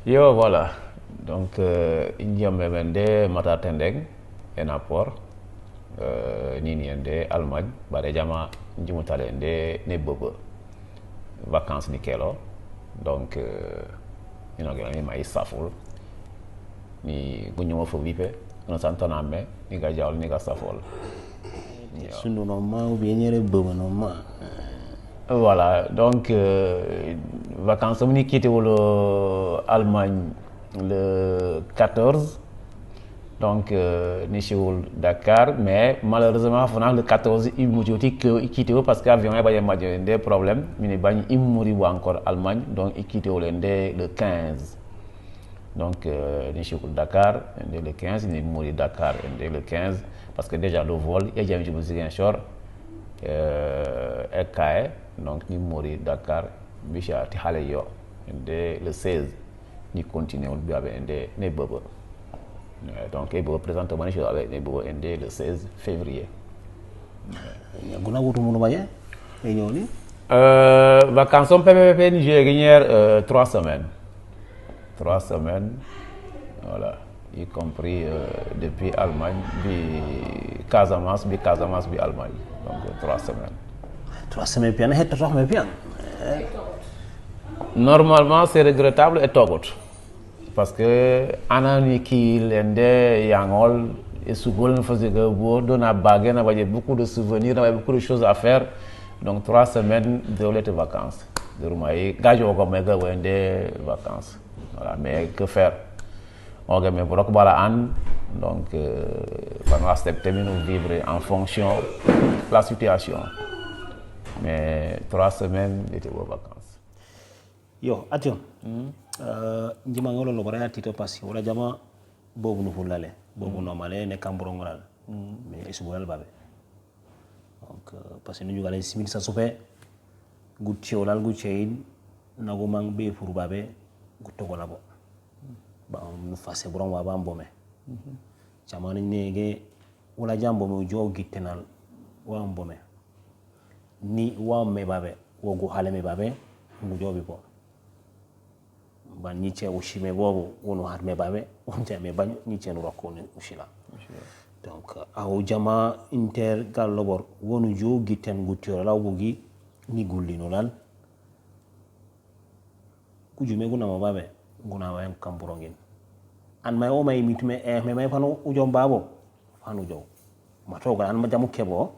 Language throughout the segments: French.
Yo, voilà. Donc, Indiambe Mende, Mata Tendeng, Enapor, Nini Ende, Allemagne, Badejama, Njimutale Ende, ne Bobo. Vacances ni Kelo. Donc, ni mai saful. Ni Gunyo fo vipe. On s'entend en mai, ni Gajal, ni Gastafol. Sunu normal ou bien yere Bobo normal. Voilà, donc vacances on est quitté l'Allemagne le 14, donc ni chez Dakar, mais malheureusement le 14 il m'a dit qu'il quitté parce que l'avion avait des problèmes, mais il mourit encore Allemagne, donc il quitté le 15. Donc ni chez Dakar le 15, il mourit Dakar le 15 parce que déjà le vol il y a un short EKAE, donc ni mori Dakar bisha ti xale yo inde le 16 ni continuer bi avec inde ne bobo donc il vous présente mon chose avec ne bobo inde le 16 février Guna wutu munu baye e ñoni vacances on PPP Niger 3 semaines 3 semaines voilà y compris depuis Allemagne bi Casamance bi Allemagne donc 3 semaines 3 semaines pian hetta tok me pian normalement c'est regrettable et togot parce que anani ki lende yangol et souvent faisait que vous donna baguette avait beaucoup de souvenirs avait beaucoup de choses à faire donc 3 semaines de vacances de Roumaï gajo ko mega wende vacances voilà mais que faire on gagne pour bala an donc pendant accepter nous vivre en fonction de la situation mais 3 semaines d'été aux vacances yo atio njima ngolo lo bara tito pasi wala jama bobu no fulale bobu normale ne kambro ngolal mais isubulal babe donc parce que ñu galay simil sa sope gutio lal gutien nago mang be pour babe gutto ko labo ba nu fase borom wa ba mbome chamani nege wala jambo mo jo gittenal wa mbome ni wa me babe wogu hale me babe ngu jobi bo ban ni ce ushime bobu wono har me babe on te me ban ni ce no rakoni ushila donc aw jama inter gal lobor wonu jo gitten gutio law bugi ni gullino lan kujume guna ma babe guna wa kamburongin an may o may mitme me may fanu ujom babo fanu jow ma togal an ma jamu kebo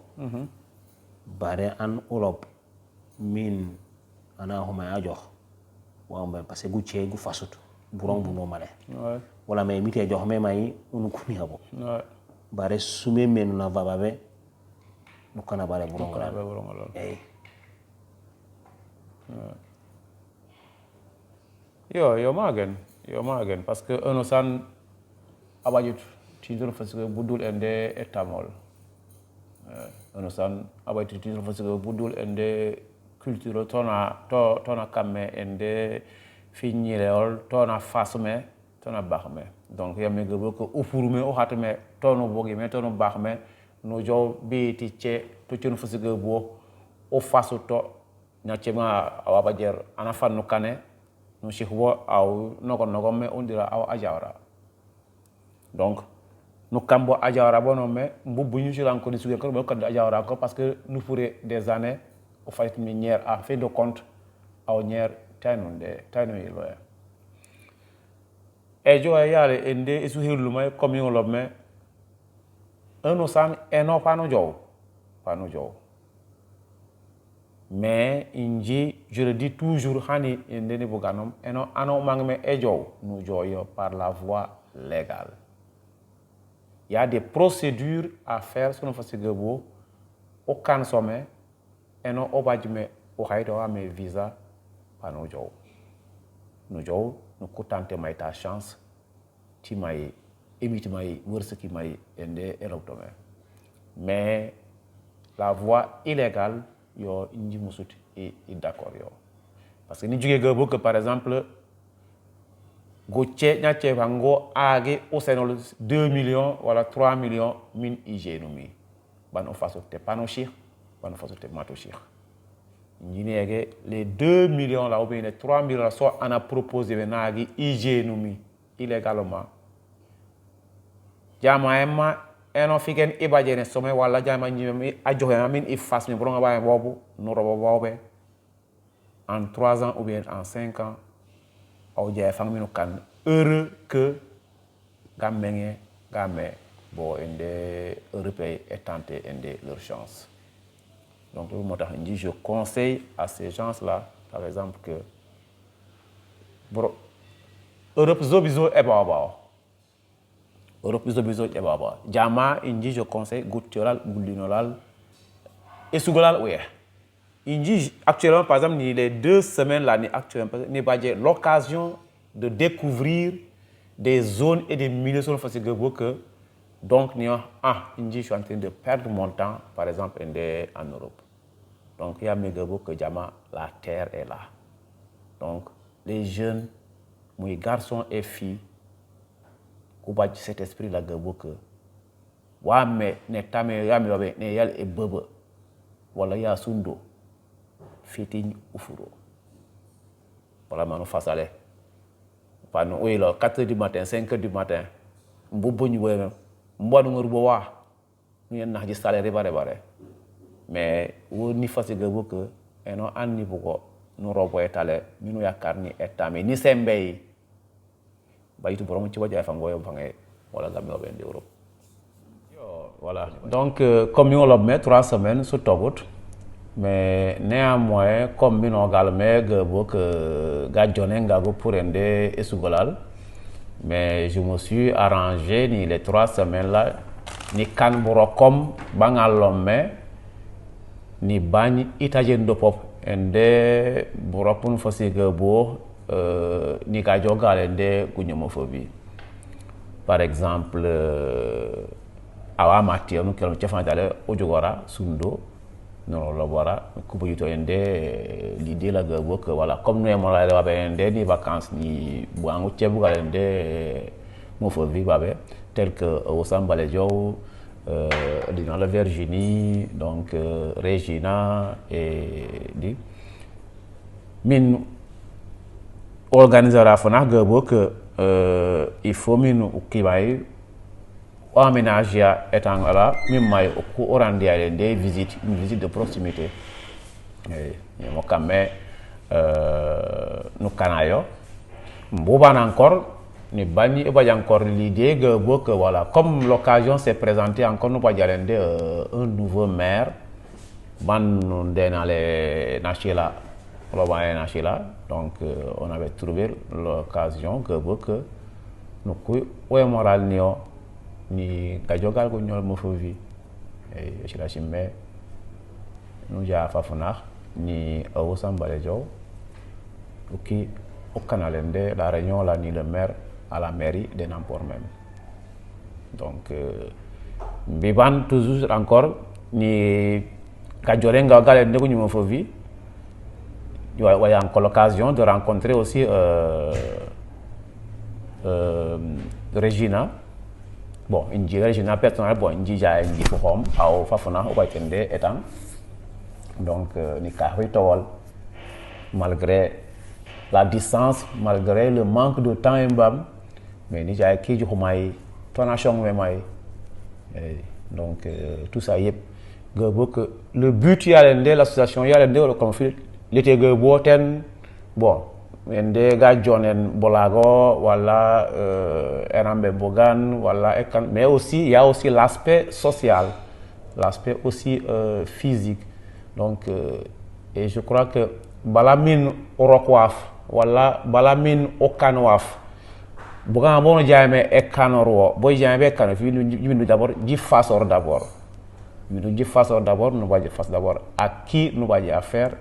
bare an Europe min ana homa ajox wamba parce que gucce gu fasutu burong bu normale wala may mité jox me may unu kuni abo bare sume menu na vababe no kana bare burong la yo magen parce que ono san abajut tidor parce que budul ende etamol ono san abajut tidor parce que budul ende culture tona kamme ende finirewol tona fasme tona baxme donc yame gebo ko ufurume o hatme tono bogi me tono baxme no jow bi ti ce to ci no fasiga bo o fasu to nyachema awabajer ana fannu kane no shihwo aw nogo me ondira aw ajawra donc nous kambo ajawra bono me mbubu ñu ci ranko di sugen ko be ko ajawra ko parce que nous pourrait des années au fait minière à fait de compte aw ñer tanu yi loya e jo yale ende isu hirlu may comme yo lobme un san eno pano jow mais inji je le dis toujours hani ende ni buganom eno ano mangme e jow nous joyo par la voie légale il y a des procédures à faire sur notre fasigebo au kan sommet et non au badjme au haydo ame visa pa no jow no kutante may ta chance ti may emiti may wërse may ende eroctome mais la voie illégale yo inji musut et d'accord yo parce que ni jugé gabo que par exemple goche nyache bango age au senol 2 millions wala 3 millions min IG no mi ban o faso te pano chir ban o faso te mato chir les 2 millions là ou bien les 3 millions là soit on a proposé maintenant IG illégalement jama emma eno figen ibajene some wala jama nyimi ajoxe amin ifas mi bronga baye bobu no robo bobe en 3 ans ou bien en 5 ans au jaay fang minu kan heureux que gamenge game bon ende européens et tenter ende leur chance. Donc je conseille à ces gens-là par exemple que Europe zobizo ebaba Europe zobizo ebaba jama inji je conseille gutioral gulinolal et sugolal ouais inji actuellement par exemple ni les 2 semaines là ni actuellement ni badje l'occasion de découvrir des zones et des milieux sur le Facebook que donc je suis en train de perdre mon temps par exemple en Europe. Donc il y a mes que jama la terre est là. Donc les jeunes, mes garçons et filles, qui ont cet esprit là que wa me ne tame ya me wabe ne yal e bebe wala ya sundo fitin ufuro. Voilà manu fasale. Pas non oui là 4h du matin, 5h du matin. Mbobo ñu wéna mbodu ngor bo wa ñu nax ji salaire bare mais wo ni fasigue que eno anni bugo no robo etale minu yakarni etame ni sembe bayitu borom ci wajay fa ngoyo fangé wala gamé oben Europe. Voilà. Donc comme on l'a mis 3 semaines sur Togot mais néanmoins comme nous galmé que gadjonen gago pour ende esugolal mais je me suis arrangé ni les 3 semaines là ni kan borokom bangalomé ni bani itajen do pop ende boropun fasigue bo ni ka jogal ende kunyomophobie par exemple awa matière nous kelo chefantale ojogora sundo non labora kubayito ende l'idée la gabo que voilà comme nous aimons la ende ni vacances ni boangu chebugal ende mophobie babe tel que au Sambalejo dans la Virginie, donc Regina et dit min organisera fona gabo que il faut min ukibay o aménager étant là min may ko orandi aller des visites une visite de proximité et mo kamé nous kanayo mboban encore ni bani et pas encore l'idée que voilà comme l'occasion s'est présentée encore nous pas un nouveau maire ban dans les Nachila donc on avait trouvé l'occasion que nous ouais moral ni kajogal ko ñol mo fovi et je la chimé nous ja fafuna ni au Sambalejo qui au canal de la réunion là ni le maire à la mairie de Namport même. Donc, Biban toujours encore, ni Kadjorenga Galen de Gounumofovi, il y a encore l'occasion de rencontrer aussi Regina. Bon, une Regina personnelle, bon, une Dija, une Forum, à Fafona, au Waitende, étant. Donc, ni Kahritol, malgré la distance, malgré le manque de temps, mais ni j'ai qui du homai tonation memai donc tout ça y est que le but y a l'association y a le conflit l'été boten bon ende ga jonen bolago wala erambe bogan wala mais aussi il y a aussi l'aspect social l'aspect aussi physique donc et je crois que balamin orokwaf wala balamin okanwaf Bogan bon jamais e canoro boy jamais kan fi ñu d'abord di fasor d'abord ñu di fasor d'abord nous va face d'abord à qui nous va dire faire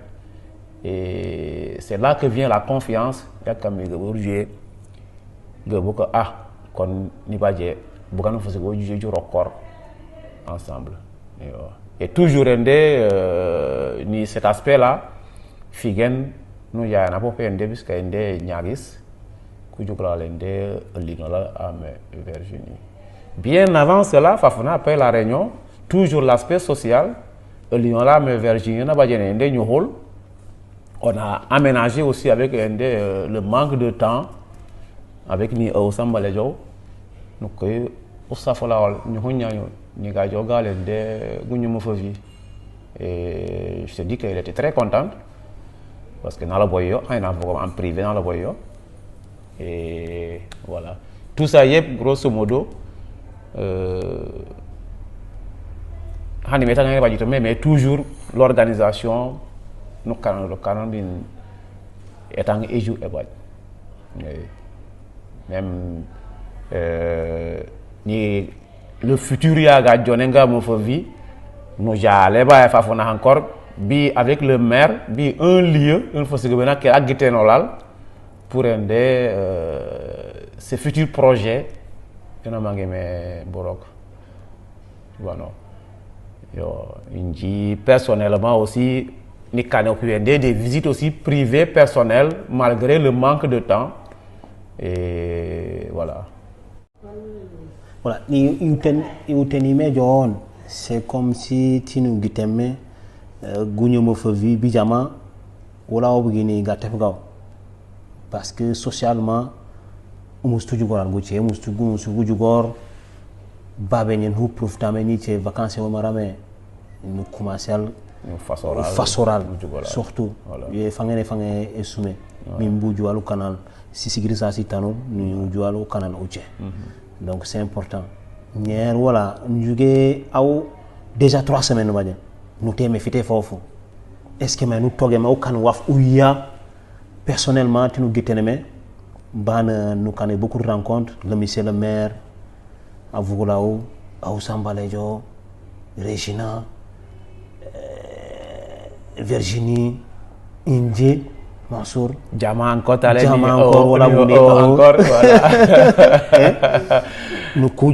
et c'est là que vient la confiance ya kam jouer que kon ni ba je bogan fa se go jouer du record ensemble et toujours ni cet aspect là figen nous ya na popé ende biska ende nyagis Virginie. Bien avant cela, Fafuna après la réunion, toujours l'aspect social, Lyon là, mais Virginie n'a pas gêné, nous hall, On a aménagé aussi avec le manque de temps avec ni au Sambalejo. Nous avons et je te dis qu'elle était très contente parce que dans la boyo, en privé dans la boyo. Et voilà. Tout ça y est, grosso modo, mais toujours l'organisation, nous avons étant éjou et même le futur y a gagné mon vie. Nous allons encore avec le maire, un lieu, une fois que a guité pour aider ces futurs projets. Je n'ai pas borok. Voilà. Personnellement aussi, nous avons des visites aussi privées personnelles malgré le manque de temps. Et voilà. Voilà, c'est comme si tu nous guitais bijama wala obugini gatefgaw parce que socialement mustu jugoral goche mustu jugor babe nyen hu profitame ni che vacances o marame nous commercial fasoral surtout ye fangene esume min buju alu canal si sigrisa si tanu ni buju alu canal uche donc c'est important nyer wala njugé aw déjà 3 semaines badja nous t'aimons fité fofu est-ce que nous togué ma kan waf ouya personnellement tu nous guetené ban nous kan beaucoup de rencontres le monsieur le maire avugulao au Sambalejo Regina Virginie Indie Mansour Jama encore wala encore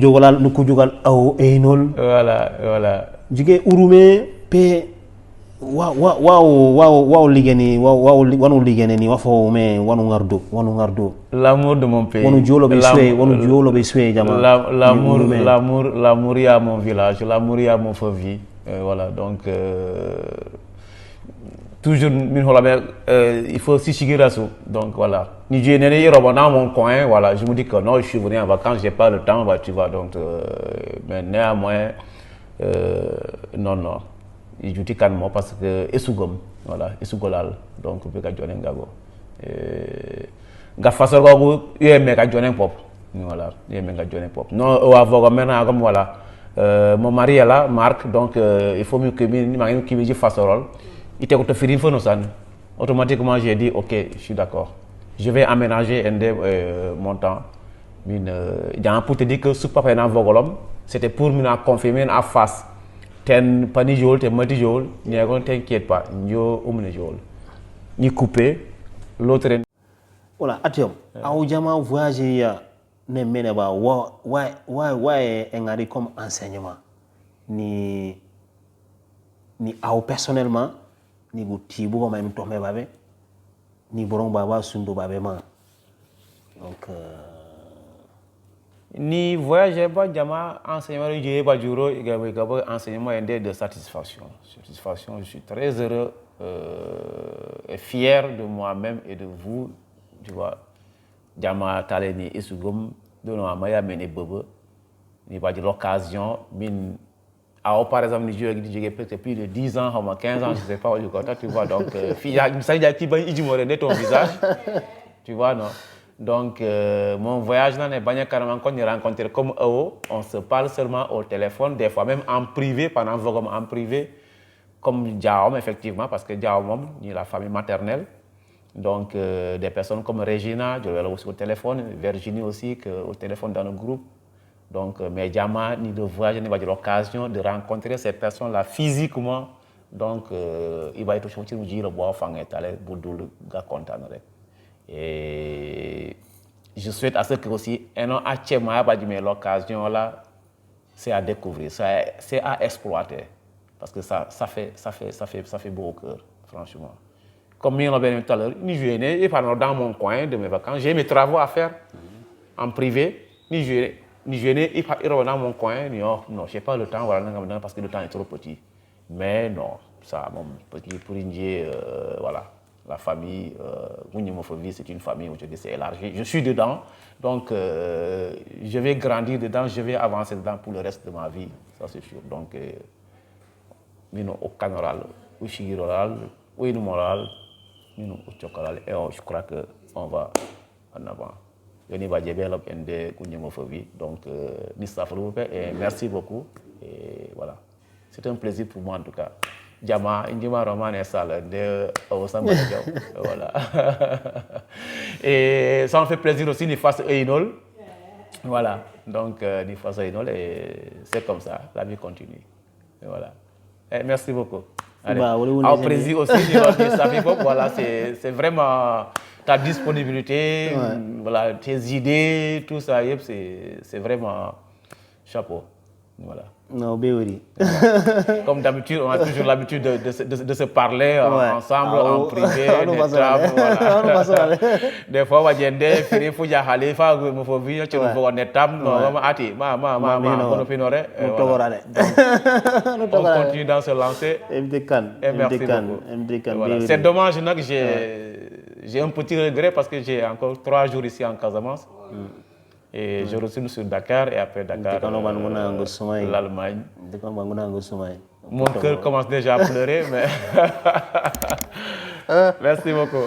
voilà nous kujogal au Einol voilà jige urume pe wow ligeni wanu ligeni ni wafo me wanu ngardo l'amour de mon pays wanu jolo be swé jama l'amour à mon village l'amour à mon vie voilà donc toujours il faut aussi chigirasu donc voilà ni générer dans mon coin voilà je me dis que non je suis venu en vacances j'ai pas le temps bah tu vois donc mais néanmoins non il dit calmement parce que esugom voilà esugolal donc be ka jonen gago ga fasor gogo yeme ka jonen pop voilà yeme ka jonen pop non o avoga maintenant comme voilà mon mari est là Marc donc il faut mieux que ni ma qui veut fasorol il était ko firin fono san automatiquement j'ai dit OK je suis d'accord je vais aménager mon temps pour te dire que ce papa na vogolom c'était pour me confirmer en face ten pani jol te mati jol ni agon t'inquiète pas njo umne jol ni coupé l'autre voilà atiom aw jama voyager ya ne meneba wa engari comme enseignement ni aw personnellement ni go tibu ko même tombe babe ni borom baba sundo babe ma donc ni voyager pas jama enseignement je pas juro gabo enseignement de satisfaction je suis très heureux et fier de moi-même et de vous tu vois jama taleni esugom dono amaya mene bobo ni pas de l'occasion min par exemple ni j'ai peut-être plus de 10 ans ou 15 ans je sais pas où tu vois donc ça y a qui va y ton visage tu vois non. Donc, mon voyage n'est pas carrément qu'on est rencontré comme eux. On se parle seulement au téléphone, des fois même en privé, pendant en privé, comme Diaom, effectivement, parce que Diaom, il a la famille maternelle. Donc, des personnes comme Regina, je l'ai aussi au téléphone, Virginie aussi, au téléphone dans le groupe. Donc, mais Diama, ni de voyage, ni de l'occasion de rencontrer ces personnes-là physiquement. Donc, il va être chantier de dire, bon, enfin, est allé, Boudoul, gars, content. Et je souhaite à ce que aussi l'occasion là c'est à découvrir c'est à exploiter parce que ça fait beau au cœur franchement comme on l'a dit tout à l'heure ni je n'ai pas dans mon coin de mes vacances j'ai mes travaux à faire en privé ni je n'ai pas dans mon coin non j'ai pas le temps voilà parce que le temps est trop petit mais non ça mon petit pour voilà la famille, Gounyemophobie, c'est une famille aujourd'hui, c'est élargi. Je suis dedans, donc je vais grandir dedans, je vais avancer dedans pour le reste de ma vie, ça c'est sûr. Donc, nous au Canoral, au Chigiroral, au Inumoral, nous au Chocoral, et je crois qu'on va en avant. Je vais développer une Gounyemophobie, donc et merci beaucoup, et voilà. C'est un plaisir pour moi en tout cas. Jama, Indima Roman et Salle de Osama voilà. Et ça me fait plaisir aussi de faire Einol. Voilà. Donc, de faire Einol et c'est comme ça, la vie continue. Et voilà. Et merci beaucoup. Allez. Au plaisir aussi de voilà, c'est vraiment ta disponibilité, voilà, tes idées, tout ça, c'est vraiment chapeau. Voilà. Non, Béori. Comme d'habitude, on a toujours l'habitude de se parler ensemble, en privé, des fois, on va dire, il faut y aller, il faut venir, tu vas en étape, on continue dans se lancer. Et merci beaucoup. Voilà. C'est dommage que j'ai un petit regret parce que j'ai encore 3 jours ici en Casamance. Et je retourne sur Dakar et après Dakar, l'Allemagne. Mon cœur commence déjà à pleurer, mais merci beaucoup.